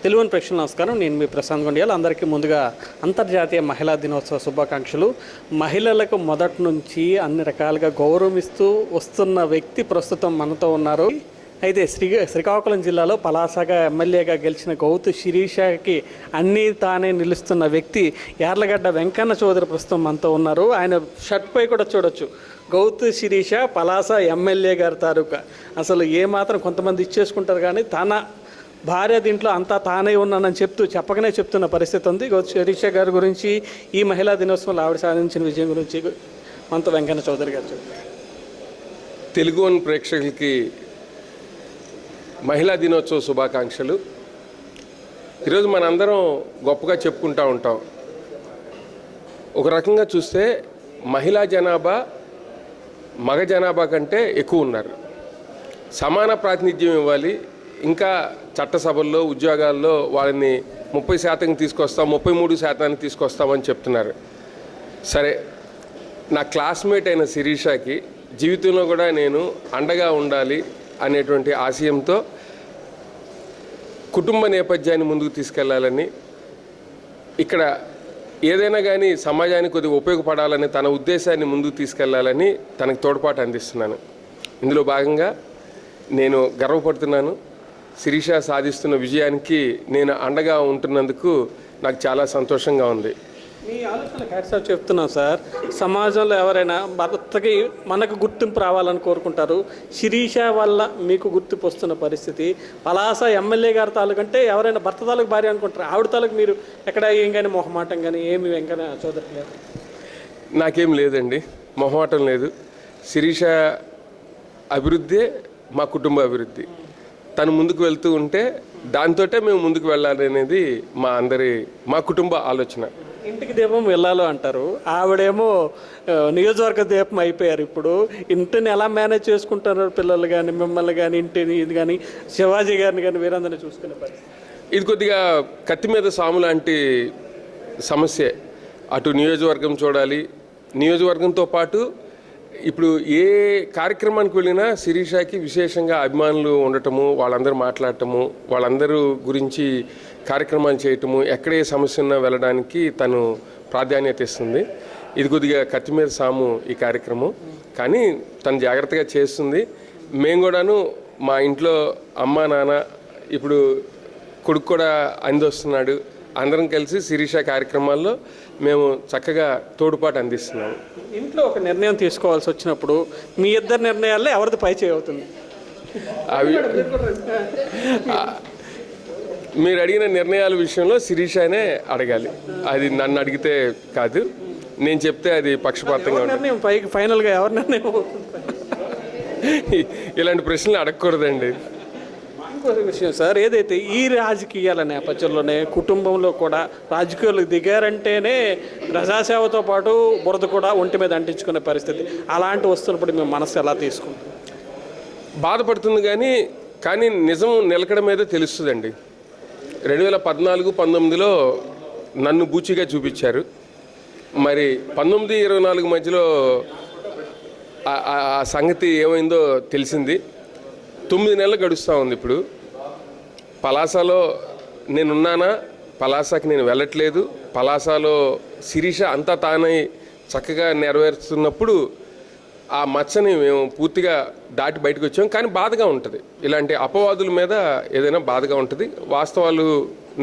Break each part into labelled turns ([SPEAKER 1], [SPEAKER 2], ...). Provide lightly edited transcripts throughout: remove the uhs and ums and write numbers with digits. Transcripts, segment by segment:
[SPEAKER 1] తెలుగుని ప్రేక్షకులకు నమస్కారం. నేను మీ ప్రశాంత్ గుండియాల్. అందరికీ ముందుగా అంతర్జాతీయ మహిళా దినోత్సవ శుభాకాంక్షలు. మహిళలకు మొదటి నుంచి అన్ని రకాలుగా గౌరవిస్తూ వస్తున్న వ్యక్తి ప్రస్తుతం మనతో ఉన్నారు. అయితే శ్రీకాకుళం జిల్లాలో పలాసగా ఎమ్మెల్యేగా గెలిచిన గౌతు శిరీషకి అన్నీ తానే నిలుస్తున్న వ్యక్తి యార్లగడ్డ వెంకన్న చౌదరి ప్రస్తుతం మనతో ఉన్నారు. ఆయన షర్ట్ పై కూడా చూడొచ్చు, గౌతు శిరీష పలాస ఎమ్మెల్యే గారి తాలూకా. అసలు ఏమాత్రం కొంతమంది ఇచ్చేసుకుంటారు, కానీ తన భార్య దీంట్లో అంతా తానే ఉన్నానని చెప్పకనే చెప్తున్న పరిస్థితి ఉంది. గౌతు శిరీష గారి గురించి, ఈ మహిళా దినోత్సవంలో ఆవిడ సాధించిన విజయం గురించి మనతో వెంకన్న చౌదరి గారు చెప్పారు.
[SPEAKER 2] తెలుగు వన్ ప్రేక్షకులకి మహిళా దినోత్సవ శుభాకాంక్షలు. ఈరోజు మనందరం గొప్పగా చెప్పుకుంటూ ఉంటాం. ఒక రకంగా చూస్తే మహిళా జనాభా మగ జనాభా కంటే ఎక్కువ ఉన్నారు. సమాన ప్రాతినిధ్యం ఇవ్వాలి, ఇంకా చట్టసభల్లో ఉద్యోగాల్లో వాళ్ళని 30% తీసుకొస్తాం, 33% తీసుకొస్తామని చెప్తున్నారు. సరే, నా క్లాస్మేట్ అయిన శిరీషకి జీవితంలో కూడా నేను అండగా ఉండాలి అనేటువంటి ఆశయంతో కుటుంబ నేపథ్యాన్ని ముందుకు తీసుకెళ్లాలని, ఇక్కడ ఏదైనా కానీ సమాజానికి కొద్దిగా ఉపయోగపడాలని తన ఉద్దేశాన్ని ముందుకు తీసుకెళ్లాలని తనకు తోడ్పాటు అందిస్తున్నాను. ఇందులో భాగంగా నేను గర్వపడుతున్నాను. శిరీష సాధిస్తున్న విజయానికి నేను అండగా ఉంటున్నందుకు నాకు చాలా సంతోషంగా ఉంది.
[SPEAKER 1] మీ ఆలోచన హ్యాట్సాఫ్ చెప్తున్నాం సార్. సమాజంలో ఎవరైనా భర్తకి మనకు గుర్తింపు రావాలని కోరుకుంటారు. శిరీష వల్ల మీకు గుర్తింపు వస్తున్న పరిస్థితి. పలాస ఎమ్మెల్యే గారి తాలూకంటే ఎవరైనా భర్త తాలూకు భార్య అనుకుంటారు. ఆవిడ తాలూకు మీరు ఎక్కడ ఏం కానీ మొహమాటం కానీ ఏమి వెంకన్న చౌదరి లేదు?
[SPEAKER 2] నాకేం లేదండి, మొహమాటం లేదు. శిరీష అభివృద్ధే మా కుటుంబ అభివృద్ధి. తను ముందుకు వెళ్తూ ఉంటే దాంతోటే మేము ముందుకు వెళ్ళాలి అనేది మా కుటుంబ ఆలోచన.
[SPEAKER 1] ఇంటికి దీపం వెళ్ళాలో అంటారు, ఆవిడేమో నియోజకవర్గ దీపం అయిపోయారు. ఇప్పుడు ఇంటిని ఎలా మేనేజ్ చేసుకుంటున్నారు పిల్లలు కానీ, మిమ్మల్ని కానీ, ఇంటిని ఇది కానీ, శివాజీ గారిని కానీ, వీరందరినీ చూసుకునే పరిస్థితి.
[SPEAKER 2] ఇది కొద్దిగా కత్తి మీద సాము లాంటి సమస్యే. అటు నియోజకవర్గం చూడాలి, నియోజకవర్గంతో పాటు ఇప్పుడు ఏ కార్యక్రమానికి వెళ్ళినా శిరీషకి విశేషంగా అభిమానులు ఉండటము, వాళ్ళందరూ మాట్లాడటము, వాళ్ళందరూ గురించి కార్యక్రమాలు చేయటము, ఎక్కడే సమస్య ఉన్నా వెళ్ళడానికి తను ప్రాధాన్యత ఇస్తుంది. ఇది కొద్దిగా కత్తి మీద సాము ఈ కార్యక్రమం, కానీ తను జాగ్రత్తగా చేస్తుంది. మేము కూడాను మా ఇంట్లో అమ్మ నాన్న, ఇప్పుడు కొడుకు కూడా అందిస్తున్నాడు, అందరం కలిసి శిరీష కార్యక్రమాల్లో మేము చక్కగా తోడ్పాటు అందిస్తున్నాము.
[SPEAKER 1] ఇంట్లో ఒక నిర్ణయం తీసుకోవాల్సి వచ్చినప్పుడు మీ ఇద్దరు నిర్ణయాల్లో ఎవరిది పై చేయవుతుంది?
[SPEAKER 2] అవి మీరు అడిగిన నిర్ణయాల విషయంలో శిరీషనే అడగాలి. అది నన్ను అడిగితే కాదు, నేను చెప్తే అది పక్షపాతంగా
[SPEAKER 1] నిర్ణయం పైకి ఫైనల్గా ఎవరి నిర్ణయం అవుతుంది?
[SPEAKER 2] ఇలాంటి ప్రశ్నలు అడగకూడదండి.
[SPEAKER 1] ఇంకొక విషయం సార్, ఏదైతే ఈ రాజకీయాల నేపథ్యంలోనే కుటుంబంలో కూడా రాజకీయాలకు దిగారంటేనే ప్రజాసేవతో పాటు బురద కూడా ఒంటి మీద అంటించుకునే పరిస్థితి. అలాంటి వస్తున్నప్పుడు మేము మనసు ఎలా తీసుకుంటాం?
[SPEAKER 2] బాధపడుతుంది, కానీ నిజం నిలకడ మీద తెలుస్తుందండి. 2014-19లో నన్ను బూచిగా చూపించారు. మరి 19-24 మధ్యలో ఆ సంగతి ఏమైందో తెలిసింది. 9 నెలలు గడుస్తూ ఉంది. ఇప్పుడు పలాసలో నేనున్నానా? పలాసకి నేను వెళ్ళట్లేదు. పలాసలో శిరీష అంతా తానై చక్కగా నెరవేరుస్తున్నప్పుడు ఆ మచ్చని మేము పూర్తిగా దాటి బయటకు వచ్చాం. కానీ బాధగా ఉంటుంది, ఇలాంటి అపవాదుల మీద ఏదైనా బాధగా ఉంటుంది. వాస్తవాలు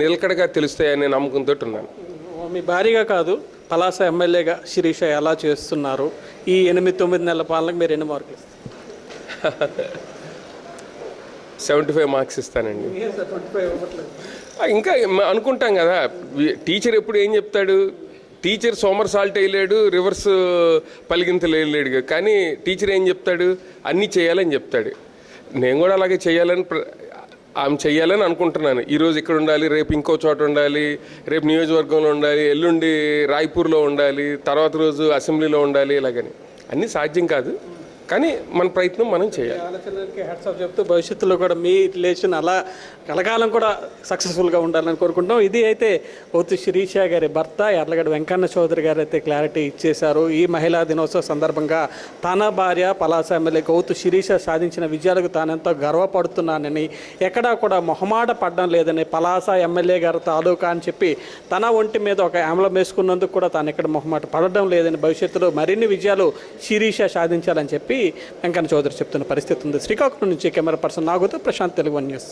[SPEAKER 2] నిలకడగా తెలుస్తాయనే నమ్మకంతో ఉన్నాను.
[SPEAKER 1] మీ భారీగా కాదు, పలాస ఎమ్మెల్యేగా శిరీష ఎలా చేస్తున్నారు? ఈ 8-9 నెలల పాలనకు మీరు ఎన్ని మార్కులు ఇస్తారు?
[SPEAKER 2] 75 మార్క్స్ ఇస్తానండి. ఇంకా అనుకుంటాం కదా, టీచర్ ఎప్పుడు ఏం చెప్తాడు? టీచర్ సోమర్ సాల్ట్ వేయలేడు, రివర్స్ పలిగింతలు వేయలేడు. కానీ టీచర్ ఏం చెప్తాడు? అన్నీ చేయాలని చెప్తాడు. నేను కూడా అలాగే ఆమె చెయ్యాలని అనుకుంటున్నాను. ఈరోజు ఇక్కడ ఉండాలి, రేపు ఇంకో చోట ఉండాలి, రేపు నియోజకవర్గంలో ఉండాలి, ఎల్లుండి రాయ్పూర్లో ఉండాలి, తర్వాత రోజు అసెంబ్లీలో ఉండాలి. ఇలాగని అన్నీ సాధ్యం కాదు. కానీ మన ప్రయత్నం మనం చేయాలి.
[SPEAKER 1] ఆలోచనలకి హ్యాట్స్ ఆఫ్ చెప్తూ భవిష్యత్తులో కూడా మీ రిలేషన్ అలా కలకాలం కూడా సక్సెస్ఫుల్గా ఉండాలని కోరుకుంటాం. ఇది అయితే గౌతు శిరీష గారి భర్త యార్లగడ్డ వెంకన్న చౌదరి గారు అయితే క్లారిటీ ఇచ్చేశారు. ఈ మహిళా దినోత్సవ సందర్భంగా తన భార్య పలాస ఎమ్మెల్యే గౌతు శిరీష సాధించిన విజయాలకు తానెంతో గర్వపడుతున్నానని, ఎక్కడా కూడా మొహమాట పడడం లేదని, పలాస ఎమ్మెల్యే గారు తాలూకా అని చెప్పి తన ఒంటి మీద ఒక ఆమ్లం వేసుకున్నందుకు కూడా తాను ఎక్కడ మొహమాట పడడం లేదని, భవిష్యత్తులో మరిన్ని విజయాలు శిరీష సాధించాలని చెప్పి వెంకన్న చౌదరి చెప్తున్న పరిస్థితి ఉంది. శ్రీకాకుళం నుంచి కెమెరా పర్సన్ నాగుతో ప్రశాంత్, తెలుగు వన్ న్యూస్.